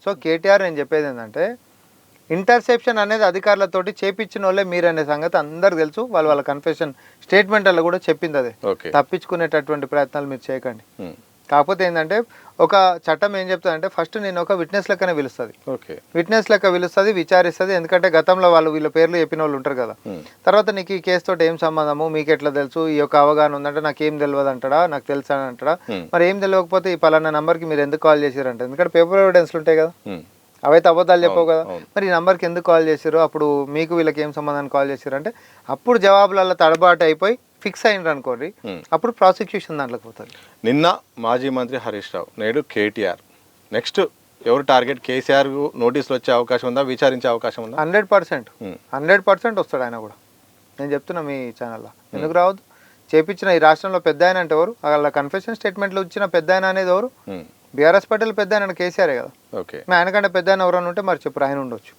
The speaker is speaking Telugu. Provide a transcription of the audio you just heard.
సో కేటీఆర్ నేను చెప్పేది ఏంటంటే ఇంటర్సెప్షన్ అనేది అధికారులతోటి చేపించిన వాళ్ళే మీరనే సంగతి అందరికి తెలుసు. వాళ్ళ కన్ఫెషన్ స్టేట్మెంట్లలో కూడా చెప్పింది అదే. తప్పించుకునేటటువంటి ప్రయత్నాలు మీరు చేయకండి. కాకపోతే ఏంటంటే ఒక చట్టం ఏం చెప్తుందంటే ఫస్ట్ నేను ఒక విట్నెస్ లెక్కనే పిలుస్తుంది. విట్నెస్ లెక్క పిలుస్తుంది, విచారిస్తుంది. ఎందుకంటే గతంలో వీళ్ళ పేర్లు చెప్పిన వాళ్ళు ఉంటారు కదా. తర్వాత నీకు ఈ కేసు తోటి ఏం సంబంధము, మీకు ఎట్లా తెలుసు, ఈ యొక్క అవగాహన ఉందంటే నాకు ఏం తెలియదు అంటాడా, నాకు తెలుసా అని అంటాడా. మరి ఏం తెలియకపోతే ఈ పలానా నంబర్కి మీరు ఎందుకు కాల్ చేశారంటే, ఎందుకంటే పేపర్ ఎవిడెన్స్లు ఉంటాయి కదా, అవైతే అబద్ధాలు చెప్పవు కదా. మరి ఈ నంబర్కి ఎందుకు కాల్ చేశారు, అప్పుడు మీకు వీళ్ళకి ఏం సంబంధాన్ని కాల్ చేశారు అంటే అప్పుడు జవాబులలో తడబాటు అయిపోయి ఫిక్స్ అయినరు అనుకోండి, అప్పుడు ప్రాసిక్యూషన్ దాంట్లోకి పోతుంది. నిన్న మాజీ మంత్రి హరీష్ రావు, నేడు కేటీఆర్, నెక్స్ట్ ఎవరు టార్గెట్? కేసీఆర్ నోటీసులు వచ్చే అవకాశం ఉందా, విచారించే అవకాశం ఉందా? 100% వస్తాడు ఆయన కూడా. నేను చెప్తున్నా మీ ఛానల్లో, ఎందుకు రావద్దు. చేపించిన ఈ రాష్ట్రంలో పెద్ద ఆయన అంటే ఎవరు, వాళ్ళ కన్ఫెషన్ స్టేట్మెంట్లు ఇచ్చిన పెద్ద ఆయన అనేది ఎవరు? బీఆర్ఎస్ పార్టీలో పెద్ద ఆయన కేసీఆర్ కదా. ఆయన కంటే పెద్ద ఆయన ఎవరైనా ఉంటే మరి చెప్పు, ఆయన ఉండొచ్చు.